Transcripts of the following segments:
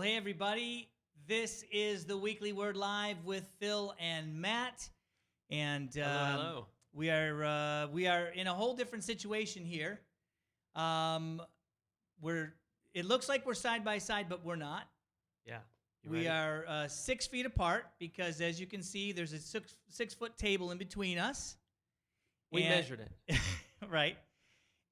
Well, hey, everybody. This is the Weekly Word Live with Phil and Matt. And Hello. we are in a whole different situation here. It looks like we're side by side, but we're not. Yeah. We are 6 feet apart because, as you can see, there's a six-foot table in between us. We measured it. Right.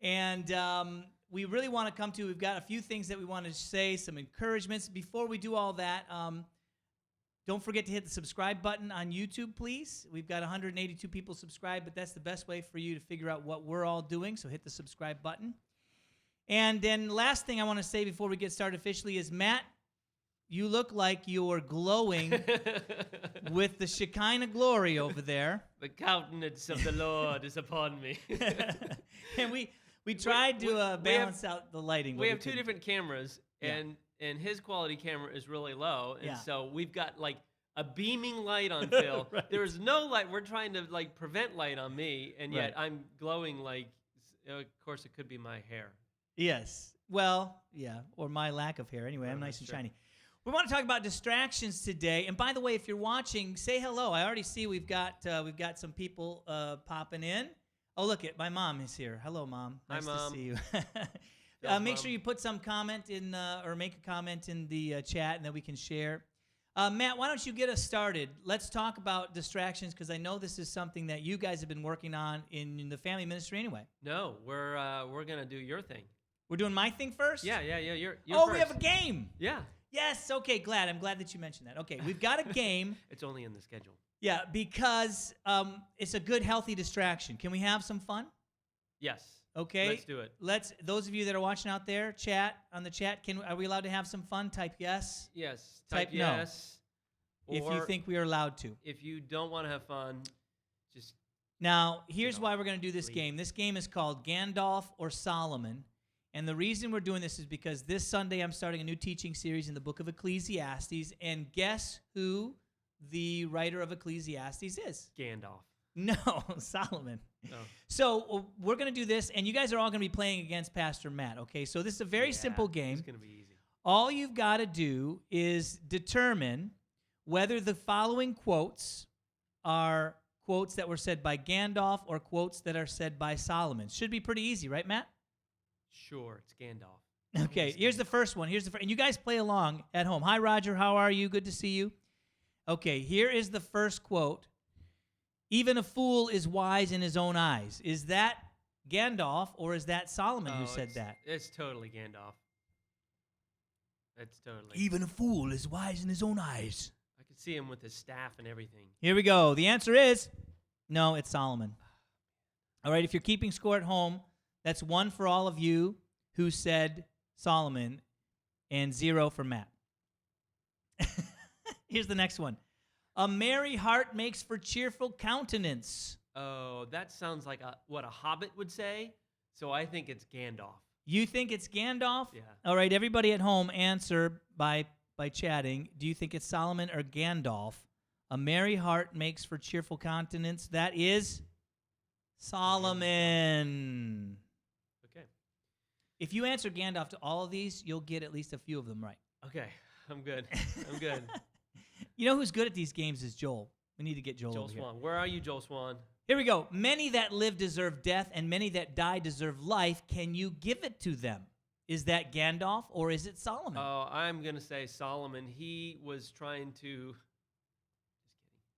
And we really want to come to, we've got a few things that we want to say, some encouragements. Before we do all that, don't forget to hit the subscribe button on YouTube, please. We've got 182 people subscribed, but that's the best way for you to figure out what we're all doing, so hit the subscribe button. And then last thing I want to say before we get started officially is, Matt, you look like you're glowing with the Shekinah glory over there. The countenance of the Lord is upon me. And we tried to balance out the lighting. We have two different cameras, and his quality camera is really low, and so we've got like a beaming light on Phil. Right. There's no light. We're trying to like prevent light on me, and yet I'm glowing like. Of course, it could be my hair. Yes. Well, yeah, or my lack of hair. Anyway, I'm nice and shiny. We want to talk about distractions today. And by the way, if you're watching, say hello. I already see we've got some people popping in. Oh, look it, my mom is here. Hello, Mom. Nice Hi, Mom. to see you. Make Mom. sure you put some comment in or make a comment in the chat, and then we can share. Matt, why don't you get us started? Let's talk about distractions, because I know this is something that you guys have been working on in the family ministry anyway. No, we're gonna do your thing. We're doing my thing first? Yeah. You're we first. have a game. Yeah. Yes, okay, I'm glad that you mentioned that. Okay, we've got a game. It's only in the schedule. Yeah, because it's a good, healthy distraction. Can we have some fun? Yes. Okay. Let's do it. Those of you that are watching out there, on the chat, are we allowed to have some fun? Type yes. Yes. Type no. yes. If you think we are allowed to. If you don't want to have fun, just... Now, here's why we're going to do this Leave. game. This game is called Gandalf or Solomon. And the reason we're doing this is because this Sunday I'm starting a new teaching series in the book of Ecclesiastes. And guess who the writer of Ecclesiastes is? Gandalf. No, Solomon. Oh. So we're going to do this, and you guys are all going to be playing against Pastor Matt, okay? So this is a very simple game. It's going to be easy. All you've got to do is determine whether the following quotes are quotes that were said by Gandalf or quotes that are said by Solomon. Should be pretty easy, right, Matt? Sure, it's Gandalf. Okay, here's the first one. And you guys play along at home. Hi, Roger. How are you? Good to see you. Okay, here is the first quote. Even a fool is wise in his own eyes. Is that Gandalf or is that Solomon who said that? It's totally Gandalf. It's totally. Even a fool is wise in his own eyes. I could see him with his staff and everything. Here we go. The answer is no, it's Solomon. All right, if you're keeping score at home, that's 1 for all of you who said Solomon and 0 for Matt. Here's the next one. A merry heart makes for cheerful countenance. Oh, that sounds like what a hobbit would say. So I think it's Gandalf. You think it's Gandalf? Yeah. All right, everybody at home, answer by chatting. Do you think it's Solomon or Gandalf? A merry heart makes for cheerful countenance. That is Solomon. Okay. If you answer Gandalf to all of these, you'll get at least a few of them right. Okay, I'm good. I'm good. You know who's good at these games is Joel. We need to get Joel Joel over Swan. Where are you, Joel Swan? Here we go. Many that live deserve death, and many that die deserve life. Can you give it to them? Is that Gandalf or is it Solomon? Oh, I'm going to say Solomon. He was trying to... Just kidding.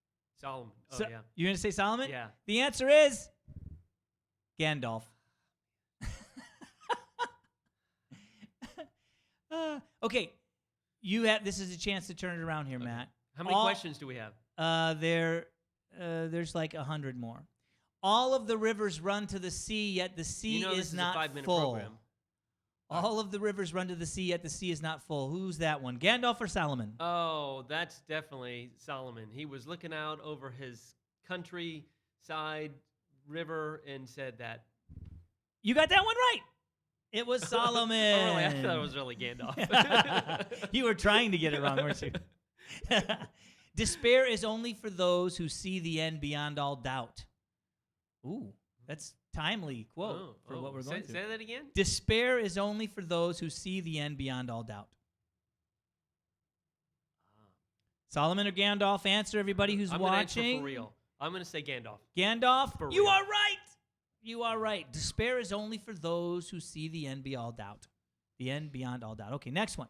Solomon. Oh, yeah. You're going to say Solomon? Yeah. The answer is Gandalf. Okay. This is a chance to turn it around here, Okay. Matt. How many questions do we have? There's like 100 more. All of the rivers run to the sea, yet the sea this is a not 5-minute full. program. All of the rivers run to the sea, yet the sea is not full. Who's that one? Gandalf or Solomon? Oh, that's definitely Solomon. He was looking out over his countryside river and said that. You got that one right. It was Solomon. Oh, really? I thought it was really Gandalf. You were trying to get it wrong, weren't you? Despair is only for those who see the end beyond all doubt. Ooh, that's timely quote for what we're going through. Say that again? Despair is only for those who see the end beyond all doubt. Solomon or Gandalf? Answer, everybody who's I'm gonna answer watching. for real. I'm going to say Gandalf. Gandalf, For you real. are right. You are right. Despair is only for those who see the end beyond all doubt. The end beyond all doubt. Okay, next one.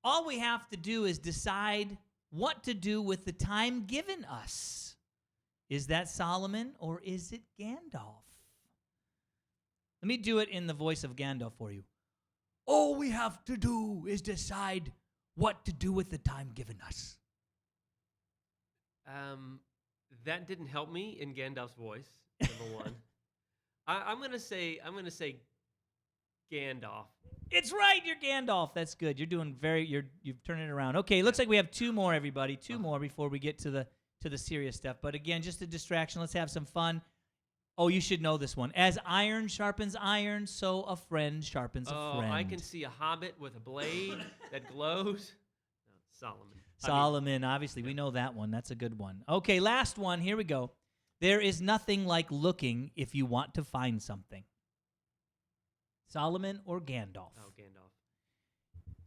All we have to do is decide what to do with the time given us. Is that Solomon or is it Gandalf? Let me do it in the voice of Gandalf for you. All we have to do is decide what to do with the time given us. That didn't help me in Gandalf's voice. Number one, I'm gonna say Gandalf. It's right. You're Gandalf. That's good. You're doing you've turned it around. Okay, looks like we have two more, everybody. Two more before we get to the serious stuff. But again, just a distraction. Let's have some fun. Oh, you should know this one. As iron sharpens iron, so a friend sharpens a friend. I can see a hobbit with a blade that glows. No, Solomon. Solomon, obviously. We know that one. That's a good one. Okay, last one. Here we go. There is nothing like looking if you want to find something. Solomon or Gandalf? Oh, Gandalf.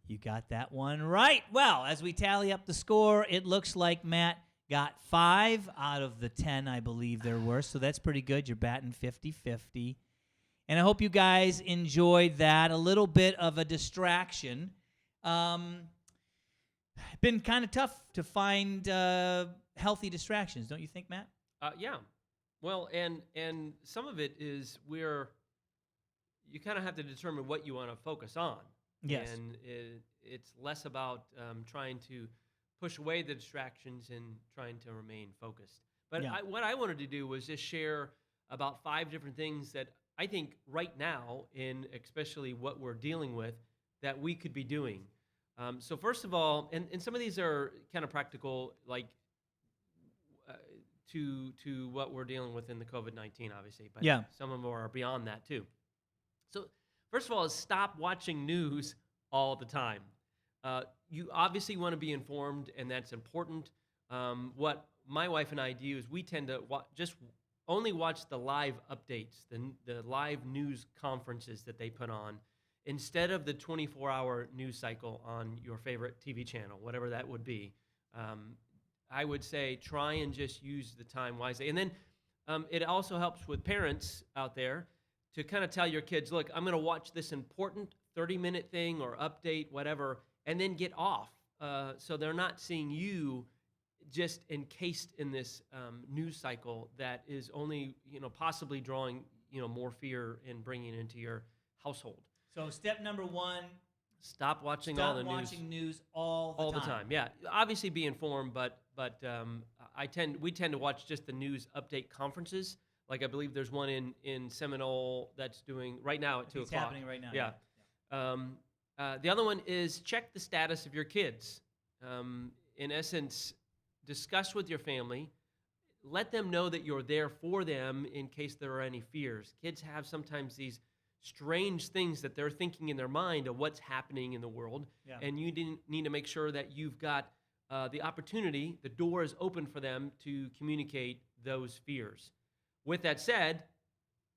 You got that one right. Well, as we tally up the score, it looks like Matt got 5 out of the 10, I believe there were. So that's pretty good. You're batting 50-50. And I hope you guys enjoyed that. A little bit of a distraction. Been kind of tough to find healthy distractions, don't you think, Matt? Yeah. Well, and some of it is you kind of have to determine what you want to focus on. Yes. And it's less about trying to push away the distractions and trying to remain focused. But Yeah. what I wanted to do was just share about 5 different things that I think right now, in especially what we're dealing with, that we could be doing. So first of all, and some of these are kind of practical, like to what we're dealing with in the COVID-19, obviously. But Yeah. some of them are beyond that too. So first of all, is stop watching news all the time. You obviously want to be informed, and that's important. What my wife and I do is we tend to just only watch the live updates, the live news conferences that they put on, instead of the 24-hour news cycle on your favorite TV channel, whatever that would be. I would say try and just use the time wisely. And then it also helps with parents out there to kind of tell your kids, look, I'm going to watch this important 30-minute thing or update, whatever, and then get off. So they're not seeing you just encased in this news cycle that is only, possibly drawing, more fear and bringing it into your household. So step number 1, Stop watching all the news. Stop watching news all the time. Yeah, obviously be informed, but we tend to watch just the news update conferences. Like I believe there's one in Seminole that's doing right now at 2 It's o'clock. happening right now. Yeah. The other one is check the status of your kids. In essence, discuss with your family. Let them know that you're there for them in case there are any fears. Kids have sometimes these strange things that they're thinking in their mind of what's happening in the world. Yeah. And you need to make sure that you've got the opportunity, the door is open for them to communicate those fears. With that said,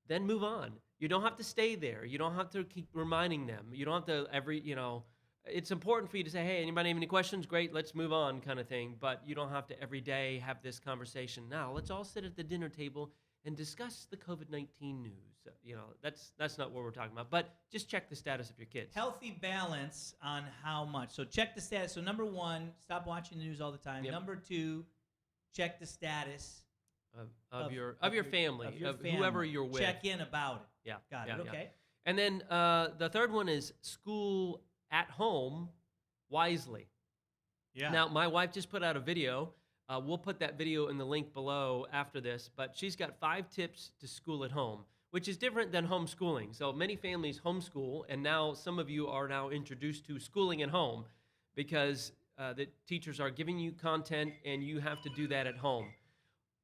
then move on. You don't have to stay there. You don't have to keep reminding them. You don't have to it's important for you to say, hey, anybody have any questions? Great, let's move on kind of thing. But you don't have to every day have this conversation. Now, let's all sit at the dinner table and discuss the COVID-19 news. That's not what we're talking about. But just check the status of your kids. Healthy balance on how much. So check the status. So number 1, stop watching the news all the time. Yep. Number 2, check the status of your family, of your family. Whoever you're with. Check in about it. Yeah. Got yeah, it. yeah. Okay. And then the third one is school at home wisely. Yeah. Now, my wife just put out a video. We'll put that video in the link below after this, but she's got 5 tips to school at home, which is different than homeschooling. So many families homeschool, and now some of you are now introduced to schooling at home because the teachers are giving you content and you have to do that at home.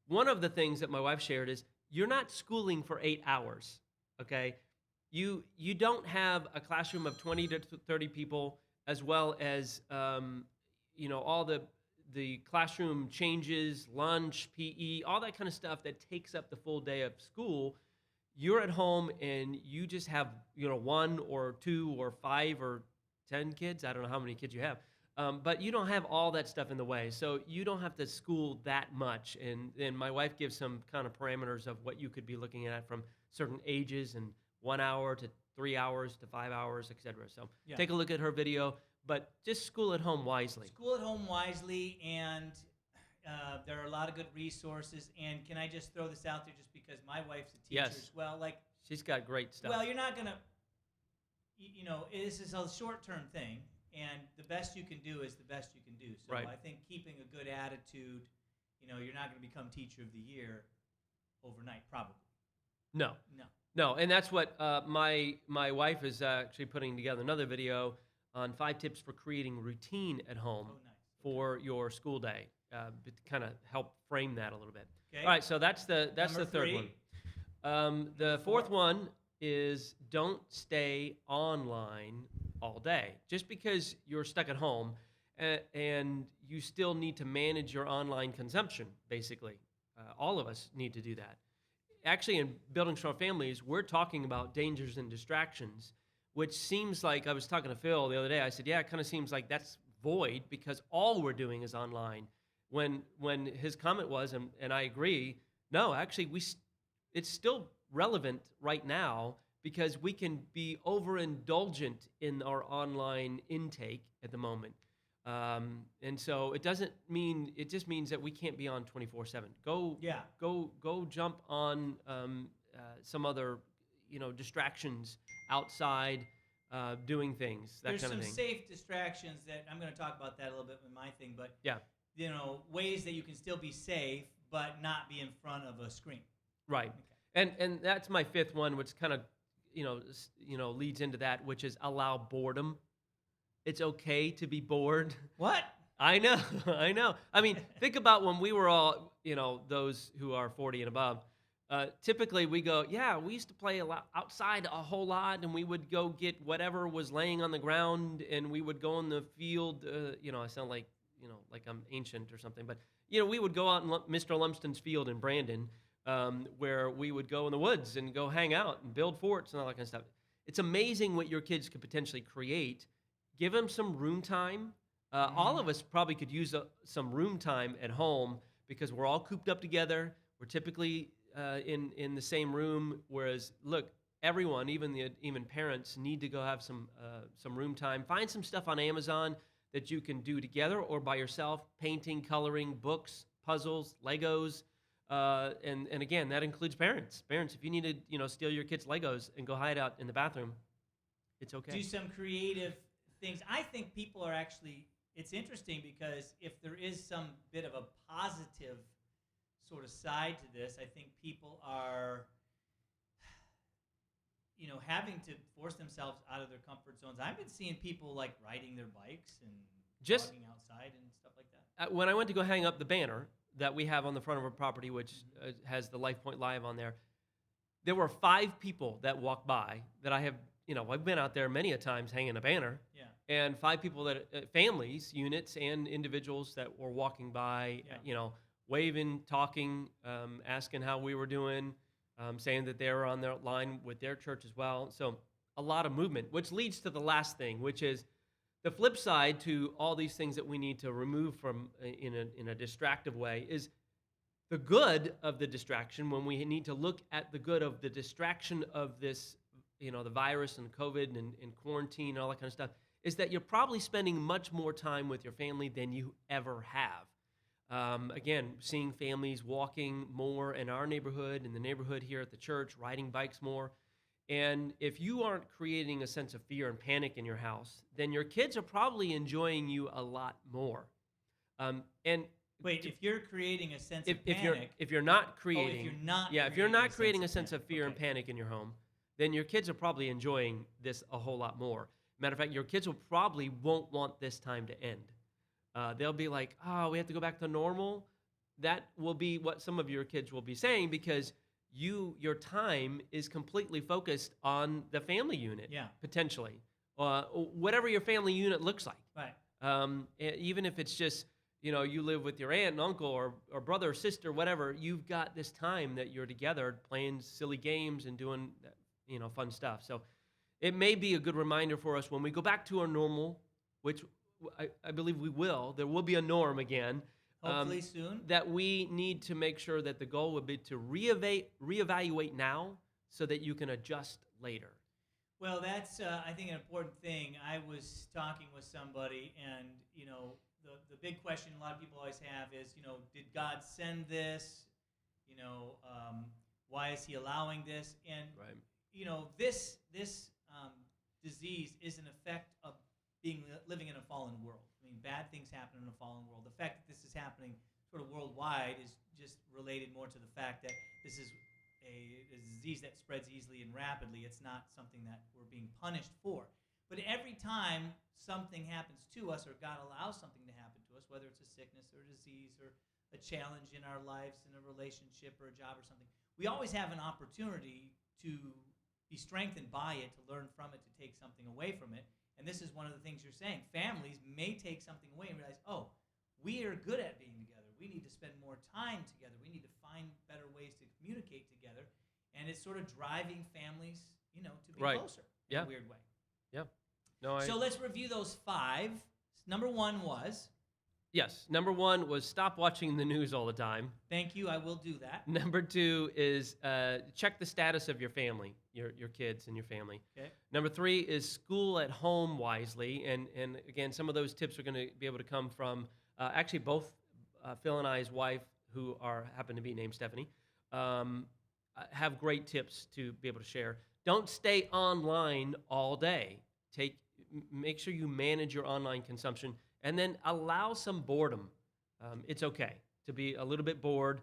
One of the things that my wife shared is you're not schooling for 8 hours, okay? You don't have a classroom of 20 to 30 people as well as, all the classroom changes, lunch, PE, all that kind of stuff that takes up the full day of school. You're at home and you just have, 1 or 2 or 5 or 10 kids. I don't know how many kids you have. But you don't have all that stuff in the way, so you don't have to school that much. And my wife gives some kind of parameters of what you could be looking at from certain ages, and 1 hour to 3 hours to 5 hours, etc. So Yeah. take a look at her video, but just school at home wisely. School at home wisely, and there are a lot of good resources. And can I just throw this out there, just because my wife's a teacher Yes. as well? Like, She's got great stuff. well, you're not gonna, this is a short-term thing, and the best you can do is the best you can do. So Right. I think keeping a good attitude, you're not going to become teacher of the year overnight, probably. No. No. No, and that's what my wife is actually putting together another video on 5 tips for creating routine at home Oh, nice. for your school day, to kind of help frame that a little bit. Okay. All right, so that's the Number third 3. one. The fourth four. one is don't stay online all day. Just because you're stuck at home and you still need to manage your online consumption, basically. All of us need to do that. Actually, in Building Strong Families, we're talking about dangers and distractions, which seems like, I was talking to Phil the other day, I said, yeah, it kind of seems like that's void because all we're doing is online. When his comment was, and I agree, no, actually, it's still relevant right now because we can be overindulgent in our online intake at the moment. And so it just means that we can't be on 24/7. Go jump on some other, distractions outside, doing things, that There's kind some of thing. safe distractions that I'm going to talk about that a little bit with my thing, but Yeah, ways that you can still be safe but not be in front of a screen. right. Okay. And that's my fifth one, which kind of, leads into that, which is allow boredom. It's okay to be bored. What? I know, I know. I mean, think about when we were all, those who are 40 and above. Typically, we go, yeah, we used to play a lot outside a whole lot, and we would go get whatever was laying on the ground, and we would go in the field. I sound like, like I'm ancient or something, but we would go out in Mr. Lumsden's field in Brandon, where we would go in the woods and go hang out and build forts and all that kind of stuff. It's amazing what your kids could potentially create. Give them some room time. All of us probably could use some room time at home because we're all cooped up together. We're typically in the same room. Whereas, look, everyone, even parents, need to go have some room time. Find some stuff on Amazon that you can do together or by yourself: painting, coloring, books, puzzles, Legos, and again, that includes parents. Parents, if you need to steal your kids' Legos and go hide out in the bathroom, it's okay. Do some creative things. I think people are actually, it's interesting because if there is some bit of a positive sort of side to this, I think people are, having to force themselves out of their comfort zones. I've been seeing people like riding their bikes and Just- jogging outside and stuff like that. When I went to go hang up the banner that we have on the front of our property, which has the Life Point Live on there, there were 5 people that walked by that I have, I've been out there many a times hanging a banner, Yeah. and 5 people that, families, units, and individuals that were walking by, Yeah. waving, talking, asking how we were doing, saying that they were on their line with their church as well. So a lot of movement, which leads to the last thing, which is the flip side to all these things that we need to remove from in a distractive way is the good of the distraction. When we need to look at the good of the distraction of this, the virus and COVID and quarantine and all that kind of stuff, is that you're probably spending much more time with your family than you ever have. Again, seeing families walking more in our neighborhood, in the neighborhood here at the church, riding bikes more. And if you aren't creating a sense of fear and panic in your house, then your kids are probably enjoying you a lot more. And Wait, if you're creating a sense of if panic, you're not if creating, you're not if you're not creating a sense sense of fear and panic in your home, then your kids are probably enjoying this a whole lot more. Matter of fact, your kids won't want this time to end. They'll be like, oh, we have to go back to normal. That will be what some of your kids will be saying because your time is completely focused on the family unit, Yeah. potentially. Whatever your family unit looks like. Right. Even if it's just, you live with your aunt and uncle or brother or sister, whatever, you've got this time that you're together playing silly games and doing, fun stuff. So it may be a good reminder for us when we go back to our normal, which I believe we will. There will be a norm again. Hopefully soon. That we need to make sure that the goal would be to reevaluate now so that you can adjust later. Well, that's I think an important thing. I was talking with somebody, and the big question a lot of people always have is, did God send this? Why is He allowing this? And Right. this disease is an effect of living in a fallen world. I mean, bad things happen in a fallen world. The fact that this is happening sort of worldwide is just related more to the fact that this is a disease that spreads easily and rapidly. It's not something that we're being punished for. But every time something happens to us, or God allows something to happen to us, whether it's a sickness or a disease or a challenge in our lives, in a relationship or a job or something, we always have an opportunity to be strengthened by it, to learn from it, to take something away from it. And this is one of the things you're saying. Families may take something away and realize, oh, we are good at being together. We need to spend more time together. We need to find better ways to communicate together. And it's sort of driving families, to be Right. closer in Yeah. a weird way. Yeah. No, So let's review those 5. Number 1 was, Yes. Number 1 was stop watching the news all the time. thank you, I will do that. Number 2 is check the status of your family, your kids and your family. Okay. Number 3 is school at home wisely. And again, some of those tips are going to be able to come from actually both Phil and I's wife, who happen to be named Stephanie, have great tips to be able to share. Don't stay online all day. Make sure you manage your online consumption, and then allow some boredom. It's okay to be a little bit bored,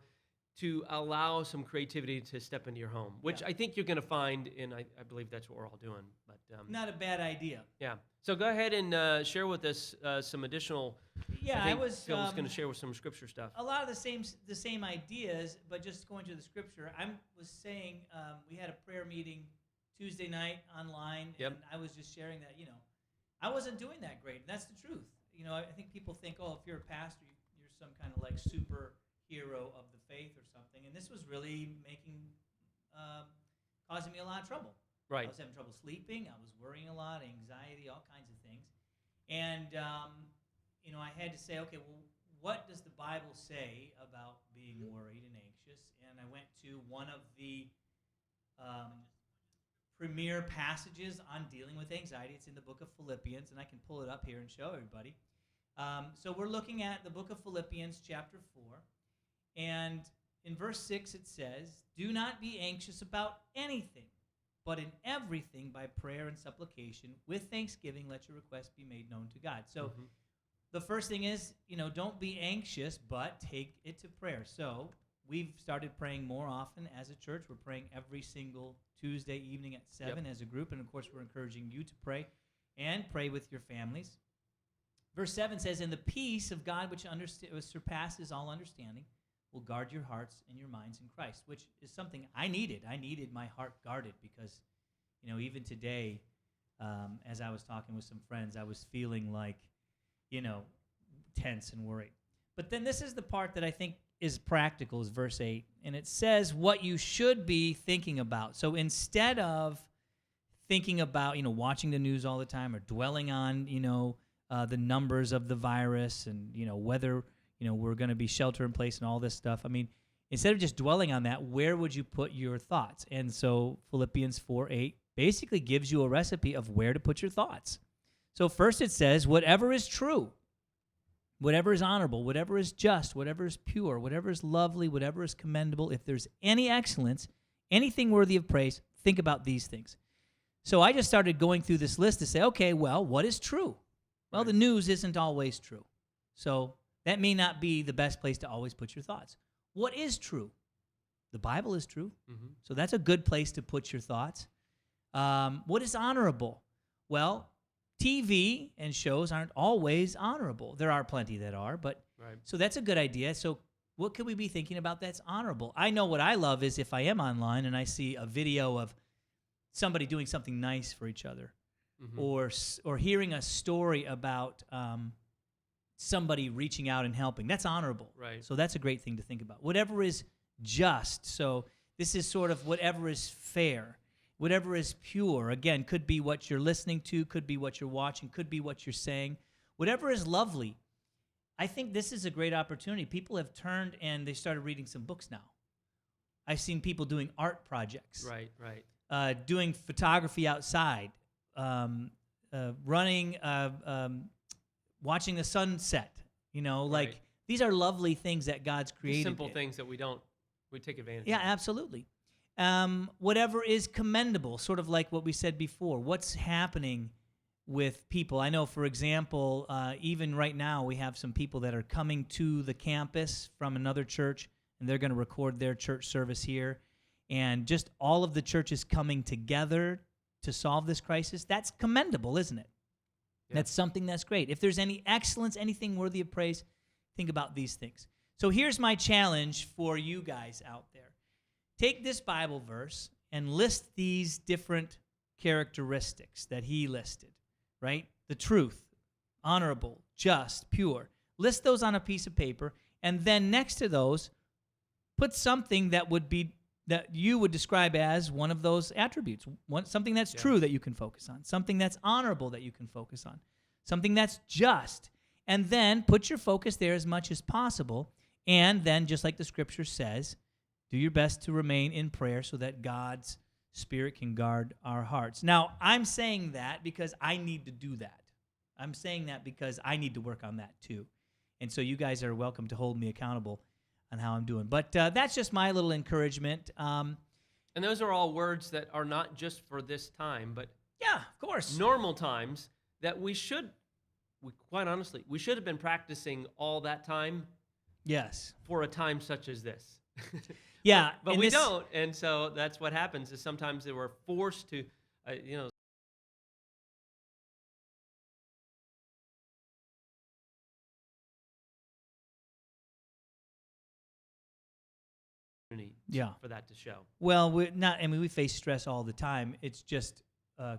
to allow some creativity to step into your home, which Yeah. I think you're going to find, and I believe that's what we're all doing. But Not a bad idea. yeah, so go ahead and share with us some additional. Yeah, I think was Phil's going to share with some scripture stuff. a lot of the same ideas, but just going to the scripture. I was saying we had a prayer meeting Tuesday night online, Yep. and I was just sharing that I wasn't doing that great, and that's the truth. I think people think, oh, if you're a pastor, you're some kind of like superhero of the faith or something, and this was really causing me a lot of trouble. I Right. was having trouble sleeping. I was worrying a lot, anxiety, all kinds of things. And, I had to say, okay, well, what does the Bible say about being worried and anxious? And I went to one of the premier passages on dealing with anxiety. It's in the book of Philippians, and I can pull it up here and show everybody. So we're looking at the book of Philippians, chapter 4. And in verse 6, it says, do not be anxious about anything, but in everything by prayer and supplication, with thanksgiving, let your requests be made known to God. So the first thing is, don't be anxious, but take it to prayer. So we've started praying more often as a church. We're praying every single Tuesday evening at 7 as a group. And, of course, we're encouraging you to pray and pray with your families. Verse 7 says, and the peace of God, which surpasses all understanding, will guard your hearts and your minds in Christ, which is something I needed. I needed my heart guarded because, even today, as I was talking with some friends, I was feeling like, tense and worried. But then this is the part that I think is practical, is verse 8. And it says what you should be thinking about. So instead of thinking about, watching the news all the time or dwelling on, the numbers of the virus and, whether, we're going to be shelter in place and all this stuff. I mean, instead of just dwelling on that, where would you put your thoughts? And so Philippians 4:8 basically gives you a recipe of where to put your thoughts. So first it says, whatever is true, whatever is honorable, whatever is just, whatever is pure, whatever is lovely, whatever is commendable, if there's any excellence, anything worthy of praise, think about these things. So I just started going through this list to say, okay, well, what is true? Well, the news isn't always true. So that may not be the best place to always put your thoughts. What is true? The Bible is true. Mm-hmm. So that's a good place to put your thoughts. What is honorable? Well, TV and shows aren't always honorable. There are plenty that are, but Right. so that's a good idea. So what could we be thinking about that's honorable? I know what I love is if I am online and I see a video of somebody doing something nice for each other, or hearing a story about somebody reaching out and helping. That's honorable. Right. So that's a great thing to think about. Whatever is just. So this is sort of whatever is fair. Whatever is pure. Again, could be what you're listening to, could be what you're watching, could be what you're saying. whatever is lovely. I think this is a great opportunity. People have turned and they started reading some books now. I've seen people doing art projects, Right. doing photography outside, running, watching the sunset. Like Right. these are lovely things that God's Just created. simple things that we take advantage Yeah, of. absolutely. Whatever is commendable, sort of like what we said before. What's happening with people? I know, for example, even right now, we have some people that are coming to the campus from another church, and they're going to record their church service here. And just all of the churches coming together to solve this crisis, that's commendable, isn't it? Yeah. That's something that's great. If there's any excellence, anything worthy of praise, think about these things. So here's my challenge for you guys out there. Take this Bible verse and list these different characteristics that he listed, right? The truth, honorable, just, pure. List those on a piece of paper, and then next to those, put something that you would describe as one of those attributes. Something that's true that you can focus on, something that's honorable that you can focus on, something that's just. And then put your focus there as much as possible. And then, just like the scripture says, do your best to remain in prayer so that God's Spirit can guard our hearts. Now, I'm saying that because I need to do that. I'm saying that because I need to work on that too. And so you guys are welcome to hold me accountable on how I'm doing. But that's just my little encouragement. And those are all words that are not just for this time, but Yeah, of course. normal times that quite honestly, we should have been practicing all that time Yes. for a time such as this. Yeah. But and we this- don't, and so that's what happens. Is sometimes they were forced to, Yeah. for that to show. Well, we face stress all the time. It's just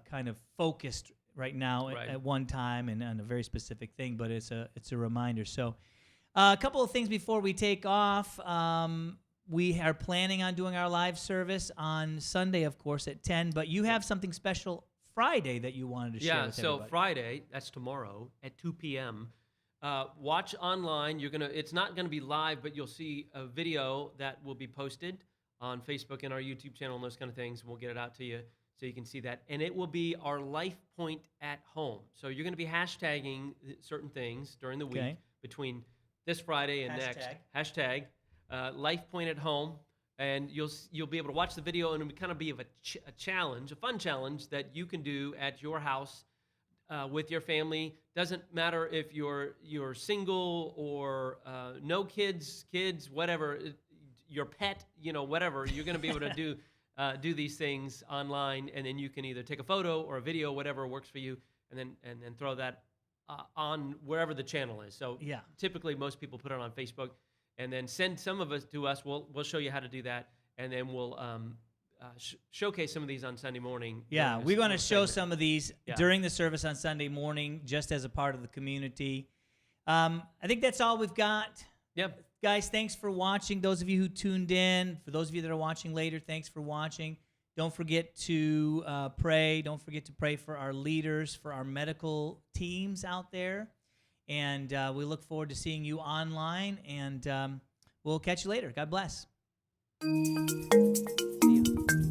kind of focused right now Right. at one time and on a very specific thing, but it's a reminder. So a couple of things before we take off. We are planning on doing our live service on Sunday, of course, at 10, but you have something special Friday that you wanted to share with So everybody. Friday, that's tomorrow at 2 p.m. Watch online. It's not gonna be live, but you'll see a video that will be posted on Facebook and our YouTube channel and those kind of things. We'll get it out to you so you can see that. And it will be our Life Point at Home. So you're gonna be hashtagging certain things during the week Okay. between this Friday and next. Hashtag Life Point at Home. And you'll be able to watch the video, and it'll kind of be a challenge, a fun challenge that you can do at your house with your family. Doesn't matter if you're single or no kids, whatever, your pet, whatever. You're going to be able to do these things online, and then you can either take a photo or a video, whatever works for you, and then throw that on wherever the channel is. So Yeah. typically most people put it on Facebook, and then send some of us to us. We'll show you how to do that, and then we'll showcase some of these on Sunday morning. Yeah, during we're this going to little show segment. some of these Yeah. during the service on Sunday morning, just as a part of the community. I think that's all we've got. Yep. Guys, thanks for watching. Those of you who tuned in, for those of you that are watching later, thanks for watching. Don't forget to pray. Don't forget to pray for our leaders, for our medical teams out there. And we look forward to seeing you online. And we'll catch you later. God bless. See ya.